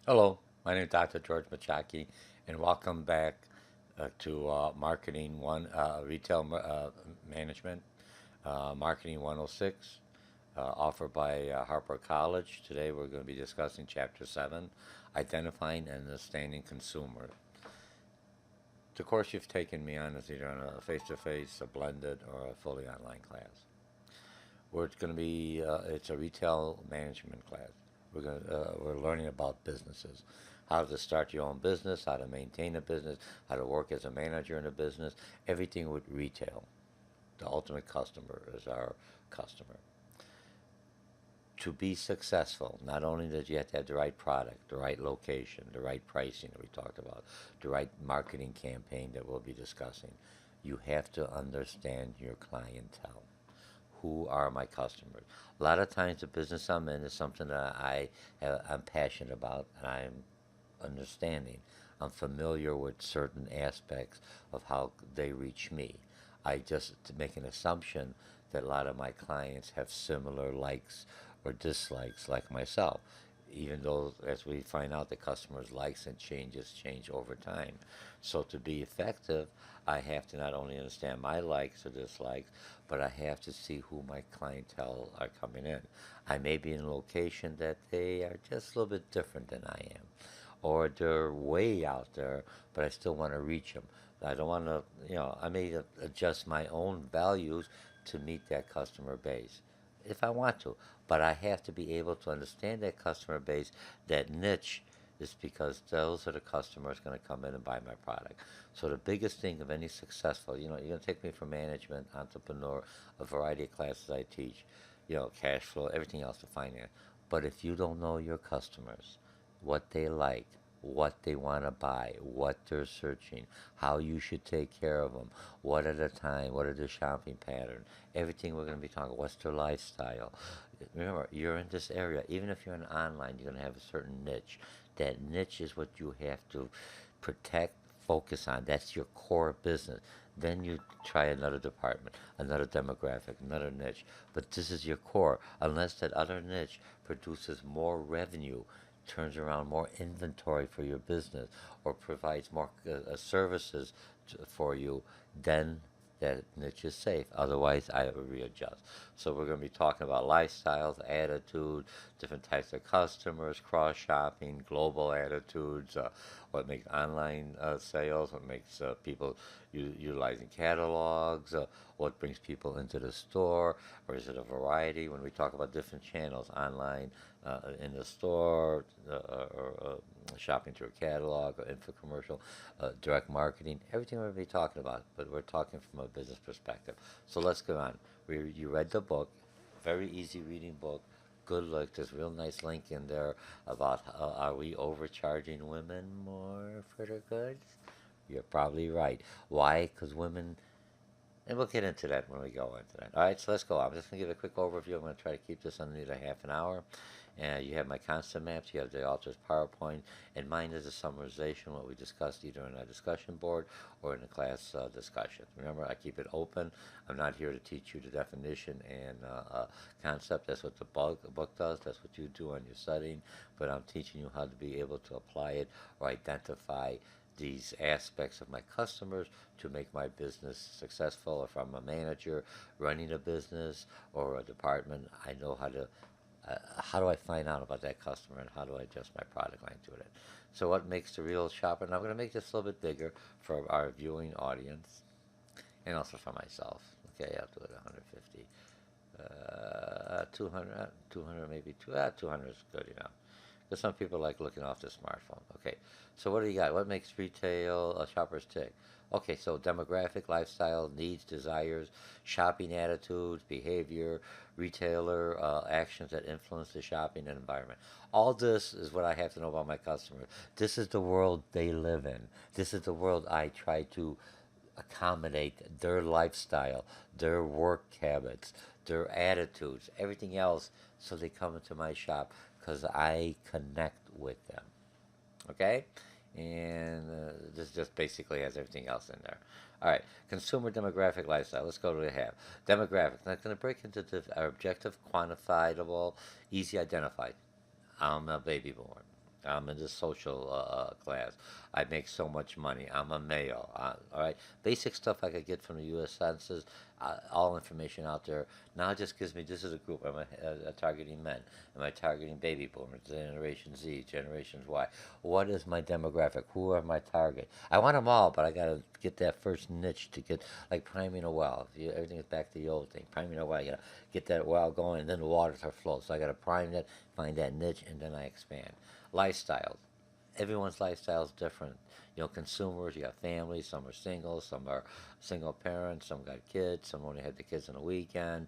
Hello, my name is Dr. George Mochocki, and welcome back to Marketing One Retail Management, Marketing 106, offered by Harper College. Today we're going to be discussing Chapter 7, Identifying and Understanding Consumer. The course you've taken me on is either on a face-to-face, a blended, or a fully online class. It's going to be it's a retail management class. We're learning about businesses, how to start your own business, how to maintain a business, how to work as a manager in a business. Everything with retail. The ultimate customer is our customer. To be successful, not only that you have to have the right product, the right location, the right pricing that we talked about, the right marketing campaign that we'll be discussing, you have to understand your clientele. Who are my customers? A lot of times, the business I'm in is something that I'm passionate about and I'm understanding. I'm familiar with certain aspects of how they reach me. I just make an assumption that a lot of my clients have similar likes or dislikes like myself, even though, as we find out, the customer's likes and changes change over time. So to be effective, I have to not only understand my likes or dislikes, but I have to see who my clientele are coming in. I may be in a location that they are just a little bit different than I am, or they're way out there, but I still want to reach them. I don't want to, I may adjust my own values to meet that customer base if I want to, but I have to be able to understand that customer base, that niche, is because those are the customers going to come in and buy my product. So the biggest thing of any successful, you're going to take me from management, entrepreneur, a variety of classes I teach, cash flow, everything else to finance. But if you don't know your customers, what they like, what they want to buy, what they're searching, how you should take care of them, what at a time, what are their shopping patterns, everything we're going to be talking, what's their lifestyle. Remember, you're in this area. Even if you're in online, you're going to have a certain niche. That niche is what you have to protect, focus on. That's your core business. Then you try another department, another demographic, another niche. But this is your core. Unless that other niche produces more revenue, turns around more inventory for your business, or provides more services for you, then that niche is safe. Otherwise, I will readjust. So we're going to be talking about lifestyles, attitude, different types of customers, cross shopping, global attitudes, what makes online sales, what makes people utilizing catalogs, what brings people into the store, or is it a variety? When we talk about different channels, online, in the store, or shopping through a catalog, or infomercial, direct marketing, everything we're going to be talking about, but we're talking from a business perspective. So let's go on. You read the book, very easy reading book. Good look. There's a real nice link in there about are we overcharging women more for their goods? You're probably right. Why? Because women, and we'll get into that when we go into that. All right, so let's go. I'm just going to give a quick overview. I'm going to try to keep this underneath a half an hour. And you have my concept maps, you have the author's PowerPoint, and mine is a summarization of what we discussed either in a discussion board or in a class discussion. Remember, I keep it open. I'm not here to teach you the definition and concept. That's what the book does. That's what you do on your studying. But I'm teaching you how to be able to apply it or identify these aspects of my customers to make my business successful. If I'm a manager running a business or a department, I know how do I find out about that customer and how do I adjust my product line to it. So what makes the real shopper, and I'm going to make this a little bit bigger for our viewing audience and also for myself. Okay, I'll do it 150. 200 maybe, 200 is good enough. Because some people like looking off the smartphone. Okay, so what do you got? What makes retail shoppers tick? Okay, so demographic, lifestyle, needs, desires, shopping attitudes, behavior, retailer actions that influence the shopping environment. All this is what I have to know about my customers. This is the world they live in. This is the world I try to accommodate their lifestyle, their work habits, their attitudes, everything else, so they come into my shop because I connect with them. Okay? And this just basically has everything else in there. All right, consumer demographic lifestyle. Let's go to the have. Demographic. I'm going to break into our objective, quantifiable, easy identified. I'm a baby boomer. I'm in the social class. I make so much money. I'm a male. All right, basic stuff I could get from the U.S. Census. All information out there now just gives me this is a group. Am I targeting men? Am I targeting baby boomers, Generation Z, Generation Y? What is my demographic? Who are my target? I want them all, but I gotta get that first niche to get like priming a well. Everything is back to the old thing. Priming a well, you gotta get that well going, and then the water to flow. So I gotta prime that, find that niche, and then I expand. Lifestyles, everyone's lifestyle is different. You know, consumers, you have families, some are single, some are single parents, some got kids, some only had the kids on the weekend,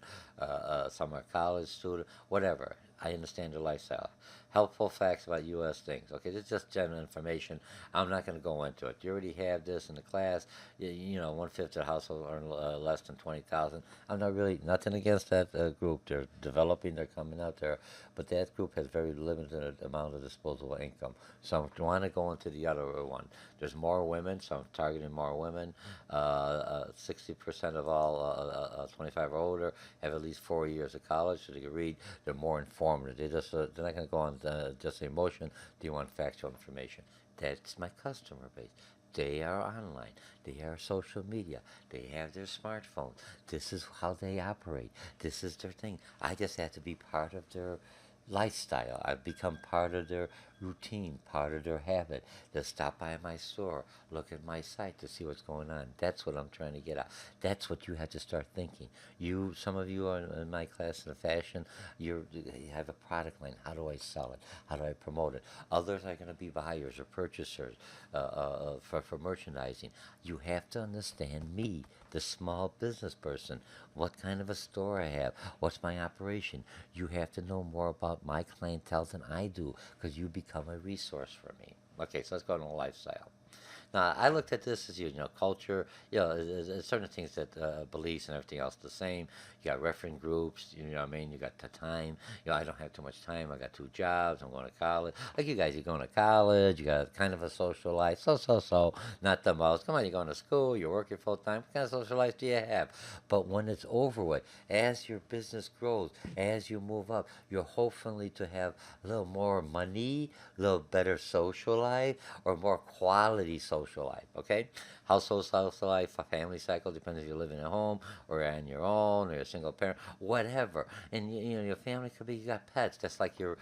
some are college students, whatever. I understand their lifestyle. Helpful facts about U.S. things. Okay, this is just general information. I'm not going to go into it. You already have this in the class. You know, 1/5 of the household earn less than 20,000. I'm not really nothing against that group. They're developing. They're coming out there, but that group has very limited amount of disposable income. So I want to go into the other one. There's more women, so I'm targeting more women. 60% of all 25 or older have at least 4 years of college, so they can read. They're more informative. They're not going to go on just emotion. Do you want factual information? That's my customer base. They are online. They are social media. They have their smartphones. This is how they operate. This is their thing. I just have to be part of their lifestyle. I've become part of their routine, part of their habit. They'll stop by my store, look at my site to see what's going on. That's what I'm trying to get at. That's what you have to start thinking. Some of you are in my class in fashion. You have a product line. How do I sell it? How do I promote it? Others are going to be buyers or purchasers for merchandising. You have to understand me, the small business person. What kind of a store I have? What's my operation? You have to know more about my clientele than I do because you become a resource for me. Okay, so let's go to the lifestyle. Now, I looked at this as culture. There's certain things that beliefs and everything else the same. You got reference groups. You know what I mean. You got the time. I don't have too much time. I got 2 jobs. I'm going to college. Like you guys, you're going to college. You got kind of a social life. So. Not the most. Come on, you're going to school. You're working full time. What kind of social life do you have? But when it's over with, as your business grows, as you move up, you're hopefully to have a little more money, a little better social life, or more quality social life. Okay, household social life, a family cycle depends if you're living at home or on your own or you're a single parent, whatever. And your family could be you got pets. That's like your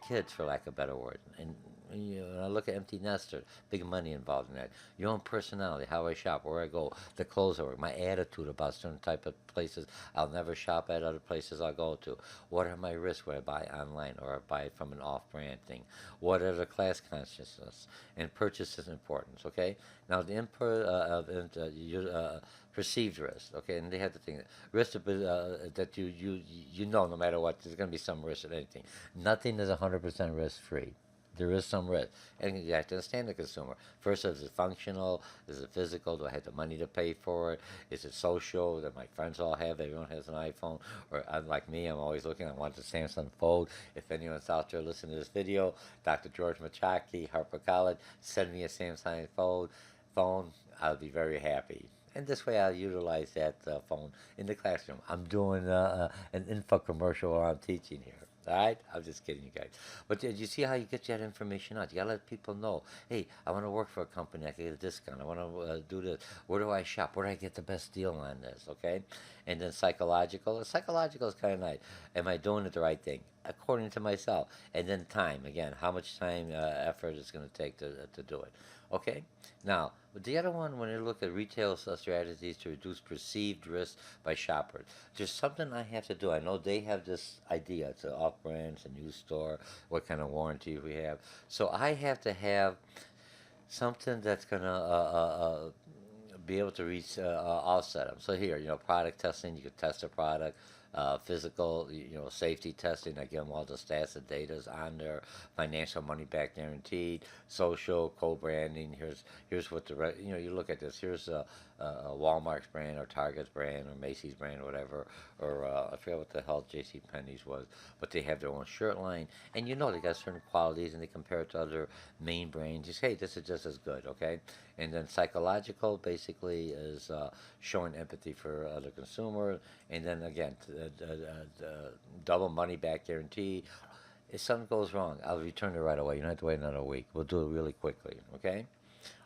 kids, for lack of a better word. And I look at empty nester, big money involved in that. Your own personality, how I shop, where I go, the clothes I wear, my attitude about certain type of places I'll never shop at, other places I'll go to. What are my risks when I buy online or I buy from an off-brand thing? What are the class consciousness and purchase is importance? Okay. Now the input of perceived risk. Okay, and they have the thing risk that you know no matter what there's going to be some risk in anything. Nothing is 100% risk free. There is some risk. And you have to understand the consumer. First, is it functional? Is it physical? Do I have the money to pay for it? Is it social? That my friends all have? Everyone has an iPhone. Or unlike me, I'm always looking. I want the Samsung Fold. If anyone's out there listening to this video, Dr. George Mochocki, Harper College, send me a Samsung Fold phone. I'll be very happy. And this way I'll utilize that phone in the classroom. I'm doing an info commercial while I'm teaching here. All right, I'm just kidding, you guys. But you see how you get that information out. You gotta let people know. Hey, I want to work for a company. I can get a discount. I want to do this. Where do I shop? Where do I get the best deal on this? Okay, and then psychological. Psychological is kind of nice. Am I doing it the right thing according to myself? And then time. Again, how much time, effort it's going to take to do it. Okay. Now, the other one, when you look at retail strategies to reduce perceived risk by shoppers, there's something I have to do. I know they have this idea. It's an off-brand, it's a new store, what kind of warranty we have. So I have to have something that's going to be able to reach offset them. So here, product testing, you could test a product. Physical, safety testing. I give them all the stats and data on there. Financial money back guaranteed. Social co-branding. Here's what you look at this. Here's Walmart's brand or Target's brand or Macy's brand or whatever. Or I forget what the hell J.C. Penney's was, but they have their own shirt line, and they got certain qualities, and they compare it to other main brands. You say, hey, this is just as good, okay? And then psychological basically is showing empathy for other consumers, and then again, double money back guarantee. If something goes wrong, I'll return it right away. You don't have to wait another week. We'll do it really quickly. Okay?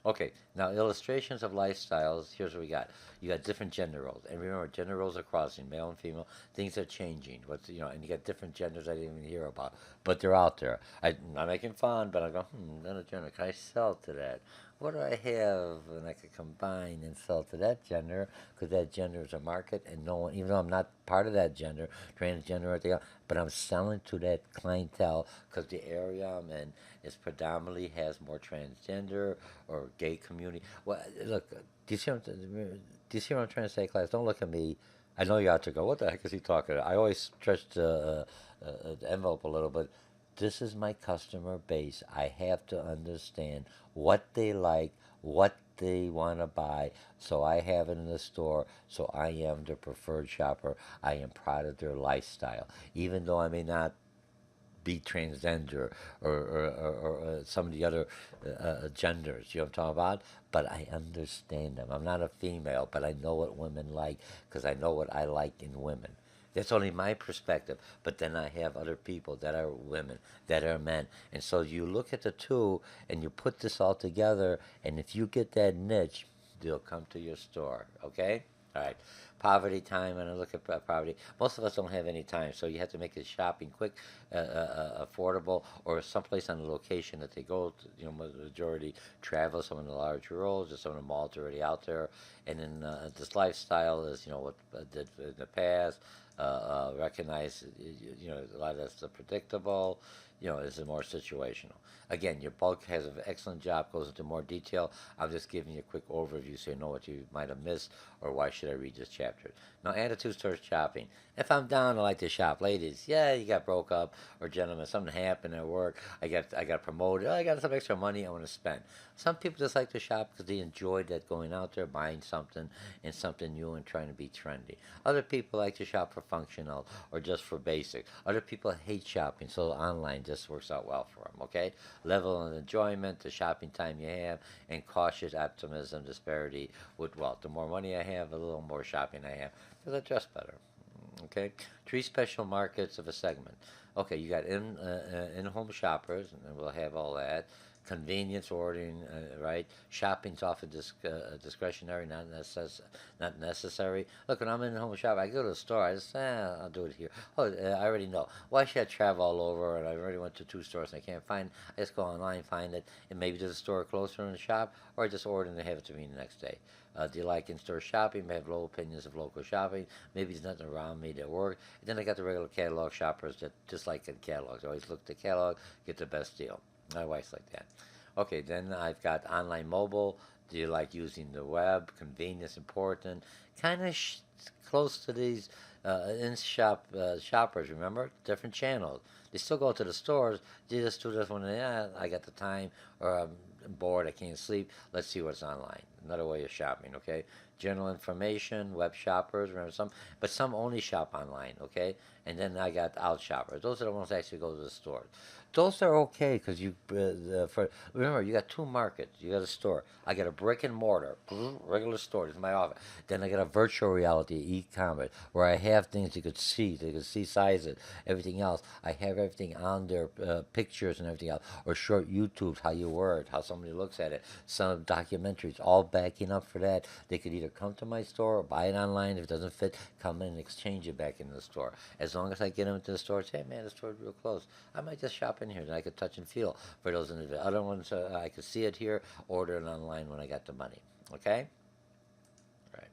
Okay, now illustrations of lifestyles. Here's what we got. You got different gender roles, and remember, gender roles are crossing, male and female. Things are changing. What's and you got different genders I didn't even hear about, but they're out there. I'm not making fun, but I go, another gender. Can I sell to that? What do I have? And I could combine and sell to that gender because that gender is a market, and no one, even though I'm not part of that gender, transgender or anything else, but I'm selling to that clientele because the area I'm in is predominantly has more transgender or gay community. Well, look, do you see what I'm trying to say, class? Don't look at me. I know you're out to go. What the heck is he talking about? I always stretch the envelope a little bit. This is my customer base. I have to understand what they like, what they want to buy, so I have it in the store. So I am their preferred shopper. I am proud of their lifestyle, even though I may not be transgender or some of the other genders. You know what I'm talking about? But I understand them. I'm not a female, but I know what women like because I know what I like in women. That's only my perspective. But then I have other people that are women, that are men. And so you look at the two and you put this all together, and if you get that niche, they'll come to your store. Okay? All right. Poverty time, and I look at poverty. Most of us don't have any time, so you have to make the shopping quick, affordable, or someplace on the location that they go to. Majority travel some of the larger roads, or some of the malls are already out there. And then this lifestyle is, what did in the past. Recognize, a lot of that's predictable. Is more situational. Again, your bulk has an excellent job, goes into more detail. I'm just giving you a quick overview so you know what you might have missed or why should I read this chapter. Now, attitudes towards shopping. If I'm down, I like to shop. Ladies, yeah, you got broke up, or gentlemen, something happened at work. I got promoted. Oh, I got some extra money I want to spend. Some people just like to shop because they enjoy that going out there, buying something and something new and trying to be trendy. Other people like to shop for functional or just for basic. Other people hate shopping, so online just works out well for them. Okay, level of enjoyment, the shopping time you have, and cautious optimism disparity with wealth. The more money I have, a little more shopping I have because I dress better. Okay, three special markets of a segment. Okay, you got in-home shoppers, and we'll have all that. Convenience ordering, right? Shopping's often discretionary, not necessary. Look, when I'm in home shop, I go to the store. I just, I'll do it here. Oh, I already know. Why should I travel all over? And I already went to two stores and I can't find. I just go online, find it, and maybe there's a store closer in the shop, or I just order and they have it to me the next day. Do you like in-store shopping? I have low opinions of local shopping. Maybe there's nothing around me that work. And then I got the regular catalog shoppers that just like in catalogs. I always look at the catalog, get the best deal. My wife's like that. Okay, then I've got online mobile. Do you like using the web? Convenience important. Kind of close to these in-shop shoppers. Remember, different channels. They still go to the stores. They just do this when I got the time or I'm bored. I can't sleep. Let's see what's online. Another way of shopping. Okay, general information. Web shoppers. Remember but some only shop online. Okay, and then I got out shoppers. Those are the ones that actually go to the stores. Those are okay because for remember you got two markets. You got a store. I got a brick and mortar, regular store. This is my office. Then I got a virtual reality e-commerce where I have things you could see. They could see sizes, everything else. I have everything on there, pictures and everything else, or short YouTubes, how you wear it, how somebody looks at it, some documentaries, all backing up for that. They could either come to my store or buy it online. If it doesn't fit, come in and exchange it back in the store. As long as I get them into the store, say, hey man, the store's real close. I might just shop in here, and I could touch and feel for those individuals. Other ones, I could see it here, order it online when I got the money. Okay? Right.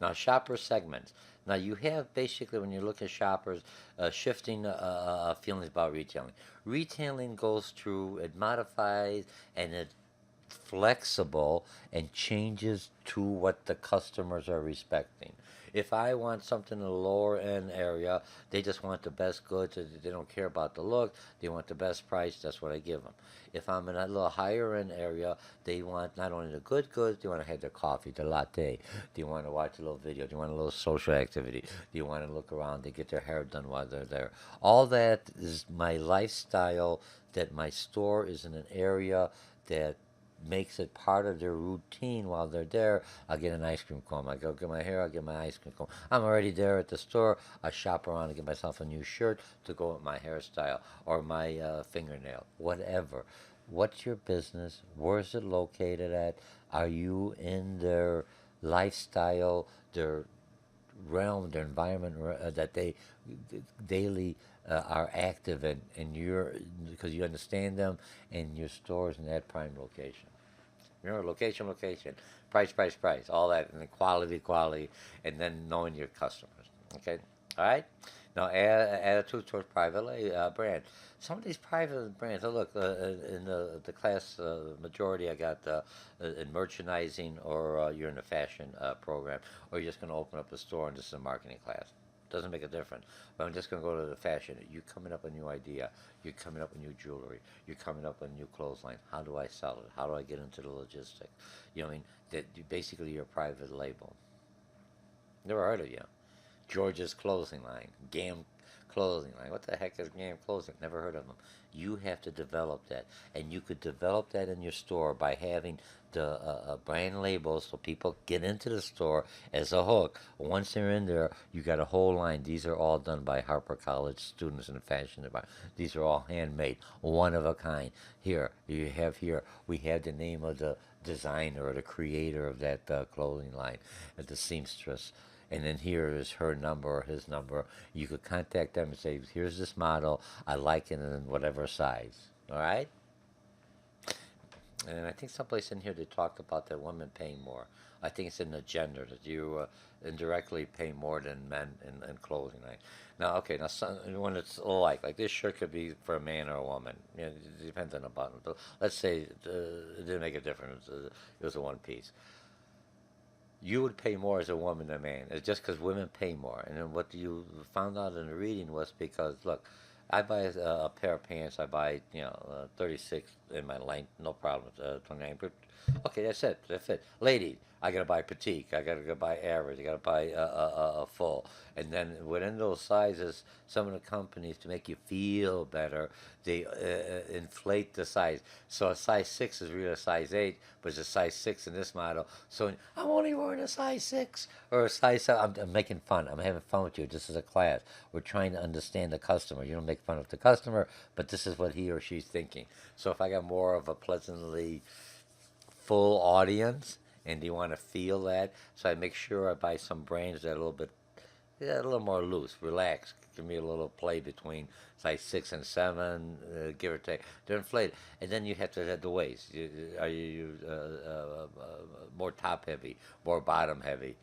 Now, shopper segments. Now, you have basically, when you look at shoppers, shifting feelings about retailing. Retailing goes through, it modifies, and it flexible and changes to what the customers are respecting. If I want something in the lower end area, they just want the best goods. They don't care about the look. They want the best price. That's what I give them. If I'm in a little higher end area, they want not only the good goods, they want to have their coffee, their latte. They want to watch a little video. They want a little social activity. They want to look around. They get their hair done while they're there. All that is my lifestyle, that my store is in an area that makes it part of their routine while they're there. I'll get an ice cream cone. I go get my hair, I'll get my ice cream cone. I'm already there at the store. I shop around and get myself a new shirt to go with my hairstyle or my fingernail, whatever. What's your business? Where's it located at? Are you in their lifestyle, their realm, their environment that they daily are active in, and you're because you understand them, and your stores in that prime location. Remember, location, location, price, price, price, all that, and then quality, quality, and then knowing your customers. Okay, all right. Now, attitude towards private brand. Some of these private brands. Oh, look, in the class majority, I got in merchandising, or you're in the fashion program, or you're just going to open up a store and this is a marketing class. Doesn't make a difference. But I'm just going to go to the fashion. You're coming up with a new idea. You're coming up with new jewelry. You're coming up with a new clothesline. How do I sell it? How do I get into the logistics? You know what I mean? That basically your private label. Never heard of you. George's clothing line, GAM clothing line. What the heck is GAM clothing? Never heard of them. You have to develop that, and you could develop that in your store by having the brand labels so people get into the store as a hook. Once they're in there, you got a whole line. These are all done by Harper College students in the fashion department. These are all handmade, one of a kind. Here, we have the name of the designer or the creator of that clothing line, the seamstress, and then here is her number or his number. You could contact them and say, here's this model. I like it in whatever size. All right? And I think someplace in here they talked about that women paying more. I think it's in the gender that you indirectly pay more than men in clothing. Right? Now, okay, now when it's like this shirt could be for a man or a woman. You know, it depends on the button. But let's say it didn't make a difference. It was a one piece. You would pay more as a woman than a man. It's just because women pay more. And then what you found out in the reading was because, look, I buy a pair of pants. I buy, 36 in my length, no problem. 29, but okay, that's it. That's it. Lady, I gotta buy petite. I gotta go buy average. I gotta buy a full. And then within those sizes, some of the companies to make you feel better, they inflate the size. So a size six is really a size eight, but it's a size six in this model. So I'm only wearing a size six or a size seven. I'm making fun. I'm having fun with you. This is a class. We're trying to understand the customer. You don't make fun of the customer, but this is what he or she's thinking. So if I got more of a pleasantly full audience and you want to feel that, so I make sure I buy some brands that are a little bit, yeah, a little more loose, relaxed. Give me a little play between size six and seven, give or take. They're inflated, and then you have to have the waist. Are you more top heavy, more bottom heavy,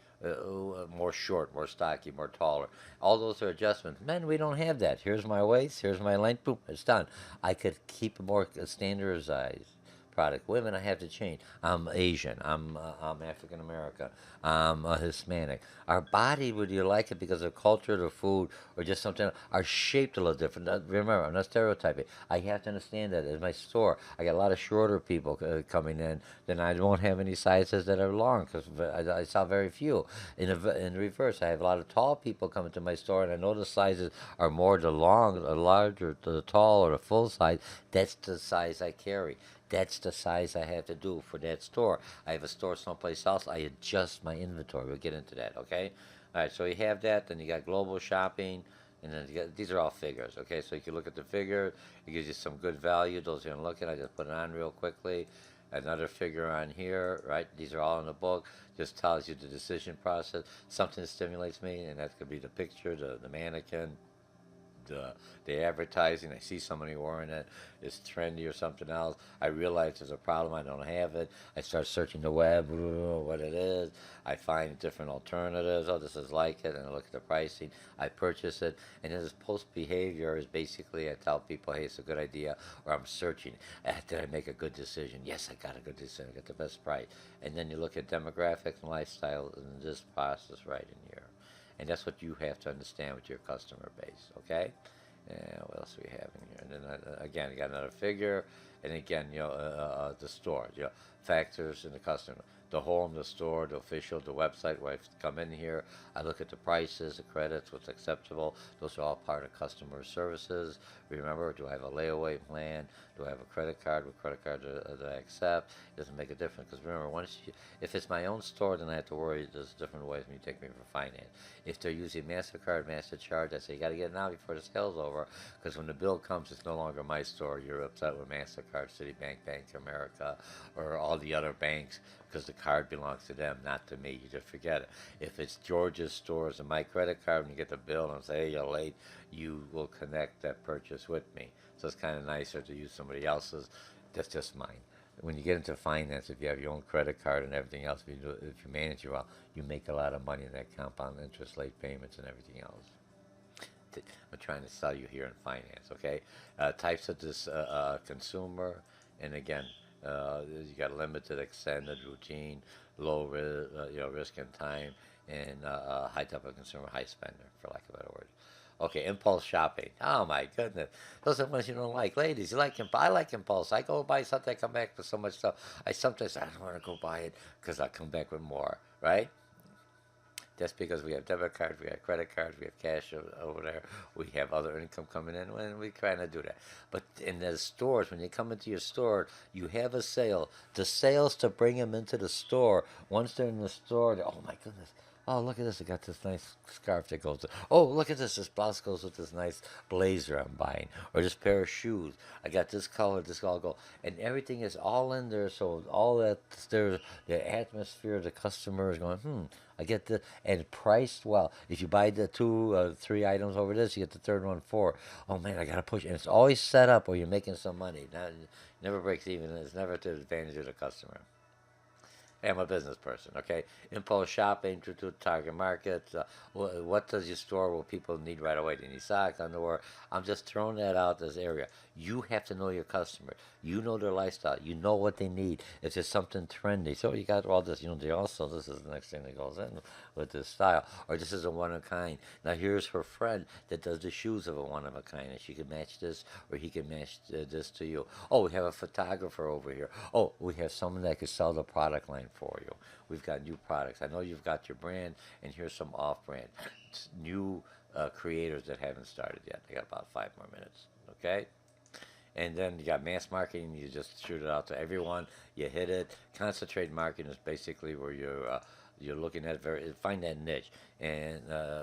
more short, more stocky, more taller? All those are adjustments. Men, we don't have that. Here's my waist. Here's my length. Boom, it's done. I could keep it more standardized product. Women, I have to change. I'm Asian. I'm African American. I'm Hispanic. Our body, whether you like it because of culture, the food, or just something, are shaped a little different. Remember, I'm not stereotyping. I have to understand that. In my store, I got a lot of shorter people coming in. Then I won't have any sizes that are long because I saw very few. In reverse, I have a lot of tall people coming to my store, and I know the sizes are more the long, the larger, the tall, or the full size. That's the size I carry. That's the size I have to do for that store. I have a store someplace else. I adjust my inventory. We'll get into that, okay? All right, so you have that. Then you got global shopping. And then these are all figures, okay? So you can look at the figure. It gives you some good value. Those you don't look at, I just put it on real quickly. Another figure on here, right? These are all in the book. Just tells you the decision process. Something stimulates me, and that could be the picture, the mannequin, the advertising. I see somebody wearing it. It's trendy or something else. I realize there's a problem. I don't have it. I start searching the web, what it is. I find different alternatives. Oh, this is like it, and I look at the pricing. I purchase it, and then this post behavior is basically I tell people, hey, it's a good idea, or I'm searching. Did I make a good decision? Yes, I got a good decision. I got the best price. And then you look at demographics and lifestyle in this process right in here. And that's what you have to understand with your customer base, okay? And what else do we have in here? And then again, you got another figure, And again, the store, factors in the customer, the home, the store, the official, the website where I come in here. I look at the prices, the credits, what's acceptable. Those are all part of customer services. Remember, do I have a layaway plan? Do I have a credit card? What credit card do I accept? It doesn't make a difference because remember, if it's my own store, then I have to worry. There's different ways when you take me for finance. If they're using MasterCard, MasterCharge, I say you got to get it now before the sale's over because when the bill comes, it's no longer my store. You're upset with MasterCard, Citibank, Bank of America, or all the other banks because the card belongs to them, not to me. You just forget it. If it's George's stores and my credit card, when you get the bill and say, hey, you're late, you will connect that purchase with me. So it's kind of nicer to use somebody else's. That's just mine. When you get into finance, if you have your own credit card and everything else, if you manage it well, you make a lot of money in that compound interest, late payments, and everything else. I'm trying to sell you here in finance, okay? Types of this consumer, and again, you got limited, extended, routine, low risk, risk and time, and high type of consumer, high spender, for lack of a better word. Okay, impulse shopping. Oh my goodness, those are ones you don't like, ladies. You like I like impulse. I go buy something, I come back with so much stuff. I don't want to go buy it because I come back with more, right? Just because we have debit cards, we have credit cards, we have cash over there, we have other income coming in, and we kind of do that. But in the stores, when you come into your store, you have a sale. The sales to bring them into the store. Once they're in the store, oh my goodness. Oh, look at this. I got this nice scarf that goes. Oh, look at this. This blouse goes with this nice blazer I'm buying. Or this pair of shoes. I got this color, this all go. And everything is all in there. So all that, there's the atmosphere, the customer is going, I get the and priced well. If you buy the two, three items over this, you get the third one for. Oh man, I gotta push, and it's always set up where you're making some money. Never breaks even. It's never to the advantage of the customer. Hey, I'm a business person, okay? Impulse shopping to target markets. What does your store will people need right away? They need socks, underwear. I'm just throwing that out this area. You have to know your customer. You know their lifestyle. You know what they need. If there's something trendy. So you got all this, they also, this is the next thing that goes in with this style. Or this is a one of a kind. Now here's her friend that does the shoes of a one of a kind. And she can match this or he can match this to you. Oh, we have a photographer over here. Oh, we have someone that could sell the product line for you. We've got new products. I know you've got your brand, and here's some off-brand. New creators that haven't started yet. I got about 5 more minutes, okay? And then you got mass marketing. You just shoot it out to everyone. You hit it. Concentrate marketing is basically where you're looking at find that niche and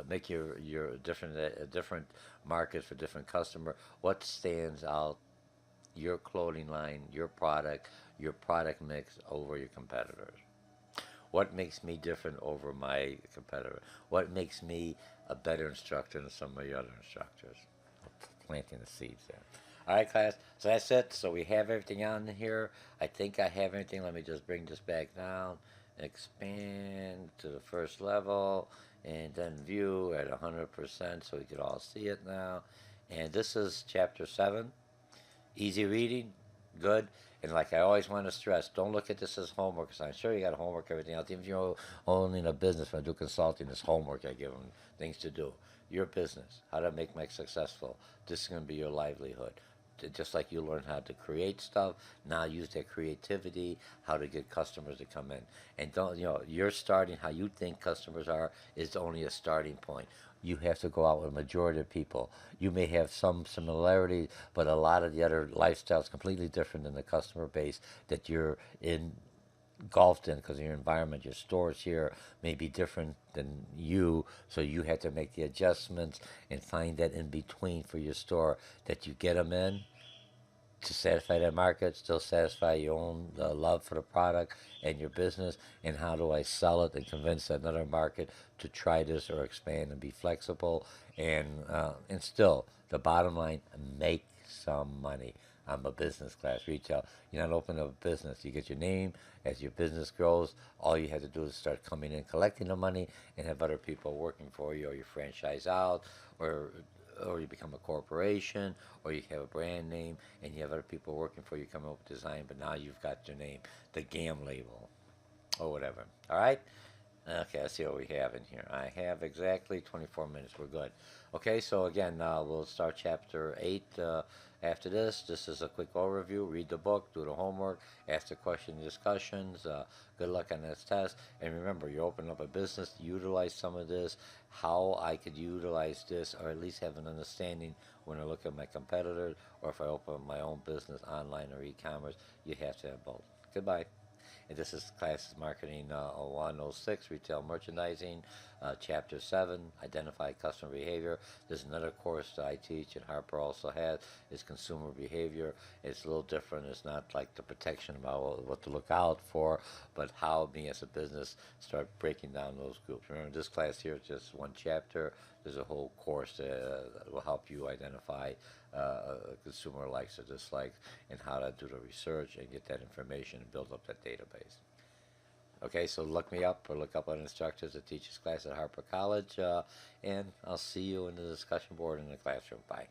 make your different markets for different customer. What stands out? Your clothing line, your product mix over your competitors. What makes me different over my competitor? What makes me a better instructor than some of the other instructors? Planting the seeds there. All right, class. So that's it. So we have everything on here. I think I have everything. Let me just bring this back down. Expand to the first level. And then view at 100% so we can all see it now. And this is chapter 7. Easy reading. Good. And like I always want to stress, don't look at this as homework. Because I'm sure you got homework, everything else. Even if you're owning a business, when I do consulting, it's homework. I give them things to do. Your business, how to make successful. This is going to be your livelihood. Just like you learn how to create stuff, now use that creativity, how to get customers to come in. And don't, you're starting how you think customers are is only a starting point. You have to go out with a majority of people. You may have some similarity, but a lot of the other lifestyles completely different than the customer base that you're engulfed in because of your environment. Your stores here may be different than you, so you have to make the adjustments and find that in between for your store that you get them in to satisfy that market, still satisfy your own love for the product and your business, and how do I sell it and convince another market to try this or expand and be flexible, and still, the bottom line, make some money. I'm a business class retail. You're not opening up a business. You get your name. As your business grows, all you have to do is start coming in, collecting the money, and have other people working for you, or you franchise out, or you become a corporation, or you have a brand name, and you have other people working for you, coming up with design, but now you've got your name, the GAM label, or whatever. All right? Okay, let's see what we have in here. I have exactly 24 minutes. We're good. Okay, so again, we'll start chapter 8 after this. This is a quick overview. Read the book, do the homework, ask the question discussions. Good luck on this test. And remember, you open up a business, utilize some of this, how I could utilize this, or at least have an understanding when I look at my competitors, or if I open my own business online or e-commerce. You have to have both. Goodbye. And this is Classes Marketing 106, Retail Merchandising, Chapter 7, Identify Customer Behavior. There's another course that I teach and Harper also has, is Consumer Behavior. It's a little different. It's not like the protection about what to look out for, but how me as a business start breaking down those groups. Remember, this class here is just one chapter. There's a whole course that will help you identify a consumer likes or dislikes and how to do the research and get that information and build up that database. Okay, so look me up or look up on instructors that teach this class at Harper College, and I'll see you in the discussion board in the classroom. Bye.